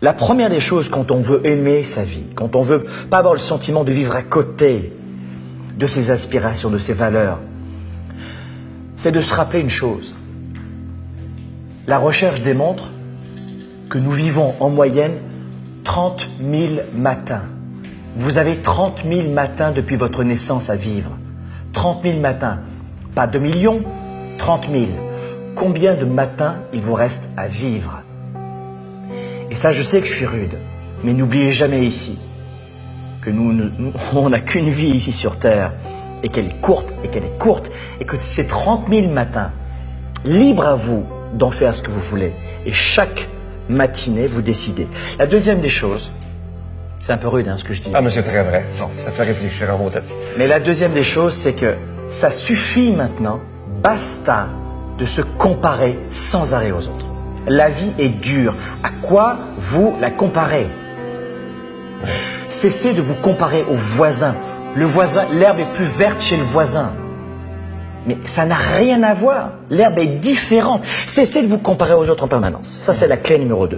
La première des choses quand on veut aimer sa vie, quand on veut pas avoir le sentiment de vivre à côté de ses aspirations, de ses valeurs, c'est de se rappeler une chose. La recherche démontre que nous vivons en moyenne 30 000 matins. Vous avez 30 000 matins depuis votre naissance à vivre. 30 000 matins. Pas 2 millions, 30 000. Combien de matins il vous reste à vivre? Et ça, je sais que je suis rude, mais n'oubliez jamais ici que on n'a qu'une vie ici sur Terre et qu'elle est courte, et que ces 30 000 matins, libre à vous d'en faire ce que vous voulez. Et chaque matinée, vous décidez. La deuxième des choses, c'est un peu rude ce que je dis. Ah, mais c'est très vrai. Ça fait réfléchir à vos têtes. Mais la deuxième des choses, c'est que ça suffit maintenant, basta, de se comparer sans arrêt aux autres. La vie est dure. À quoi vous la comparez? Cessez de vous comparer au voisin. Le voisin, l'herbe est plus verte chez le voisin. Mais ça n'a rien à voir. L'herbe est différente. Cessez de vous comparer aux autres en permanence. Ça, c'est la clé numéro 2.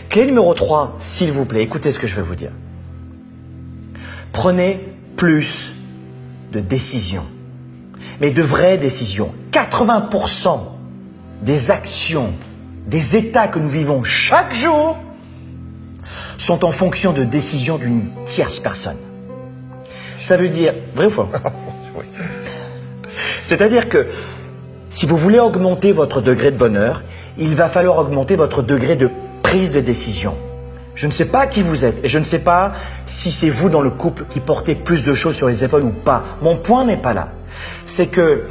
Clé numéro 3, s'il vous plaît, écoutez ce que je vais vous dire. Prenez plus de décisions. Mais de vraies décisions. 80% des actions, des états que nous vivons chaque jour sont en fonction de décisions d'une tierce personne. Ça veut dire, vrai ou faux? Oui. C'est-à-dire que si vous voulez augmenter votre degré de bonheur, il va falloir augmenter votre degré de prise de décision. Je ne sais pas qui vous êtes et je ne sais pas si c'est vous dans le couple qui portez plus de choses sur les épaules ou pas. Mon point n'est pas là. C'est que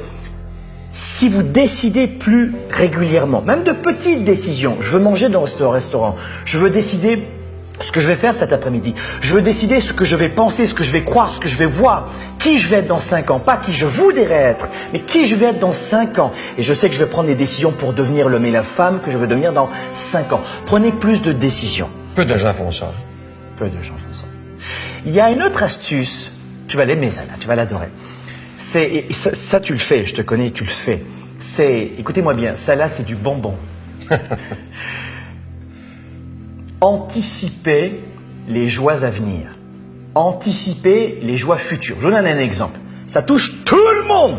si vous décidez plus régulièrement, même de petites décisions, je veux manger dans ce restaurant, je veux décider ce que je vais faire cet après-midi, je veux décider ce que je vais penser, ce que je vais croire, ce que je vais voir, qui je vais être dans 5 ans, pas qui je voudrais être, mais qui je vais être dans 5 ans. Et je sais que je vais prendre des décisions pour devenir l'homme et la femme que je veux devenir dans 5 ans. Prenez plus de décisions. Peu de gens font ça. Peu de gens font ça. Il y a une autre astuce, tu vas l'aimer celle-là, tu vas l'adorer. Ça tu le fais, je te connais, tu le fais. Écoutez-moi bien, celle-là c'est du bonbon. Anticiper les joies à venir. Anticiper les joies futures. Je vous donne un exemple. Ça touche tout le monde.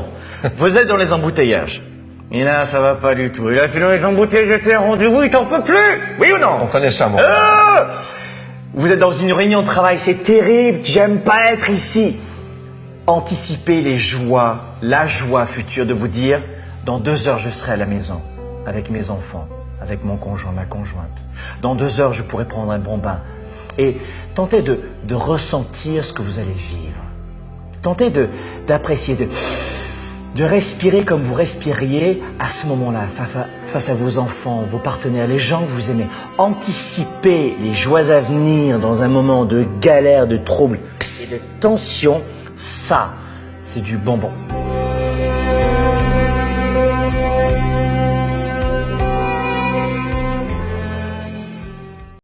Vous êtes dans les embouteillages. Et là, ça va pas du tout. Et là, tu es dans les embouteillages, tu es à rendez-vous, il t'en peut plus. Oui ou non? On connaît ça, moi. Vous êtes dans une réunion de travail, c'est terrible, j'aime pas être ici. Anticipez les joies, la joie future de vous dire, dans 2 heures, je serai à la maison, avec mes enfants, avec mon conjoint, ma conjointe. Dans 2 heures, je pourrai prendre un bon bain. Et tentez de ressentir ce que vous allez vivre. Tentez d'apprécier, de respirer comme vous respiriez à ce moment-là, face à vos enfants, vos partenaires, les gens que vous aimez. Anticipez les joies à venir dans un moment de galère, de trouble et de tension. Ça, c'est du bonbon.